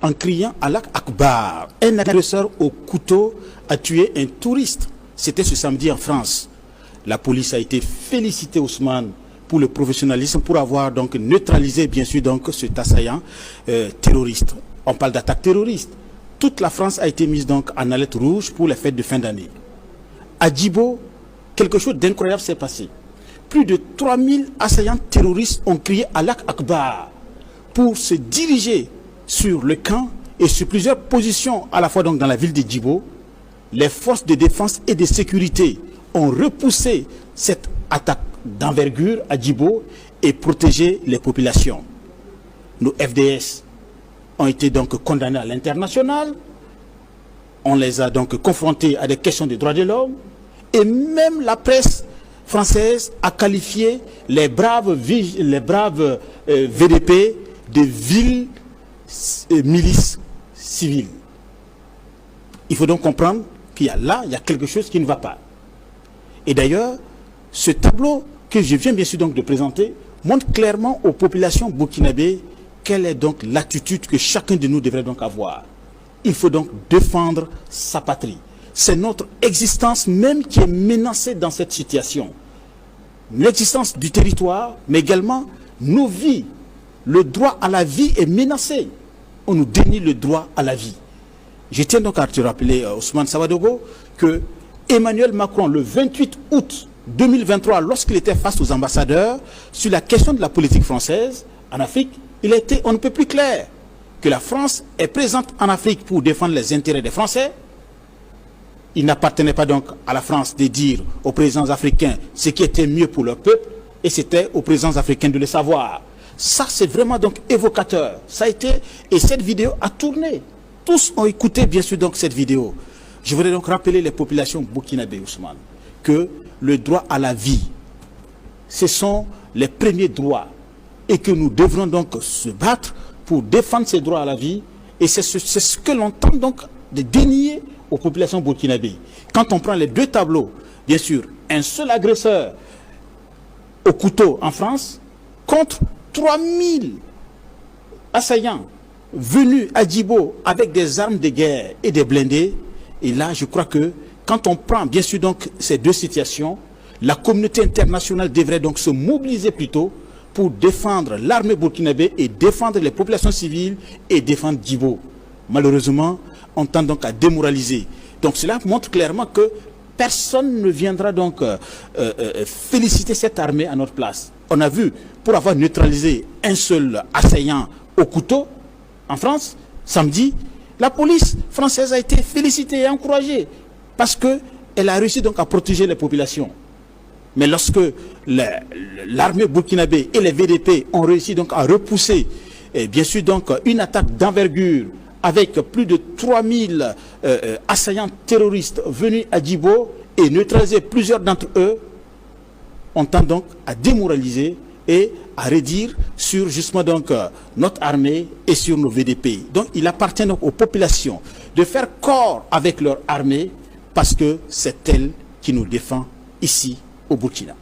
en criant Allah Akbar. Un agresseur au couteau a tué un touriste. C'était ce samedi en France. La police a été félicitée, Ousmane, pour le professionnalisme, pour avoir donc neutralisé bien sûr donc cet assaillant terroriste. On parle d'attaque terroriste. Toute la France a été mise donc en alerte rouge pour les fêtes de fin d'année. À Djibo, quelque chose d'incroyable s'est passé. Plus de 3000 assaillants terroristes ont crié Allah Akbar pour se diriger sur le camp et sur plusieurs positions à la fois donc dans la ville de Djibo. Les forces de défense et de sécurité ont repoussé cette attaque d'envergure à Djibo et protégé les populations. Nos FDS ont été donc condamnés à l'international. On les a donc confrontés à des questions de droits de l'homme. Et même la presse française a qualifié les braves VDP de villes milices civiles. Il faut donc comprendre qu'il y a là, il y a quelque chose qui ne va pas. Et d'ailleurs, ce tableau que je viens bien sûr donc de présenter montre clairement aux populations burkinabées quelle est donc l'attitude que chacun de nous devrait donc avoir. Il faut donc défendre sa patrie. C'est notre existence même qui est menacée dans cette situation. L'existence du territoire, mais également nos vies. Le droit à la vie est menacé. On nous dénie le droit à la vie. Je tiens donc à te rappeler, Ousmane Sawadogo, que Emmanuel Macron, le 28 août 2023, lorsqu'il était face aux ambassadeurs, sur la question de la politique française en Afrique, il a été on ne peut plus clair que la France est présente en Afrique pour défendre les intérêts des Français. Il n'appartenait pas donc à la France de dire aux présidents africains ce qui était mieux pour leur peuple, et c'était aux présidents africains de le savoir. Ça, c'est vraiment donc évocateur. Ça a été, et cette vidéo a tourné. Tous ont écouté, bien sûr, donc cette vidéo. Je voudrais donc rappeler les populations burkinabées, Ousmane, que le droit à la vie, ce sont les premiers droits, et que nous devrons donc se battre pour défendre ces droits à la vie, et c'est ce que l'on tente donc de dénier aux populations burkinabées. Quand on prend les deux tableaux, bien sûr, un seul agresseur au couteau en France, contre 3000 assaillants venus à Djibo avec des armes de guerre et des blindés. Et là, je crois que quand on prend bien sûr donc ces deux situations, la communauté internationale devrait donc se mobiliser plutôt pour défendre l'armée burkinabé et défendre les populations civiles et défendre Djibo. Malheureusement, on tend donc à démoraliser. Donc cela montre clairement que personne ne viendra donc féliciter cette armée à notre place. On a vu, pour avoir neutralisé un seul assaillant au couteau en France, samedi, la police française a été félicitée et encouragée parce qu'elle a réussi donc à protéger les populations. Mais lorsque l'armée burkinabé et les VDP ont réussi donc à repousser, bien sûr donc une attaque d'envergure avec plus de 3000 assaillants terroristes venus à Djibo et neutraliser plusieurs d'entre eux, on tend donc à démoraliser et à redire sur justement donc notre armée et sur nos VDP. Donc il appartient donc aux populations de faire corps avec leur armée parce que c'est elle qui nous défend ici au Burkina.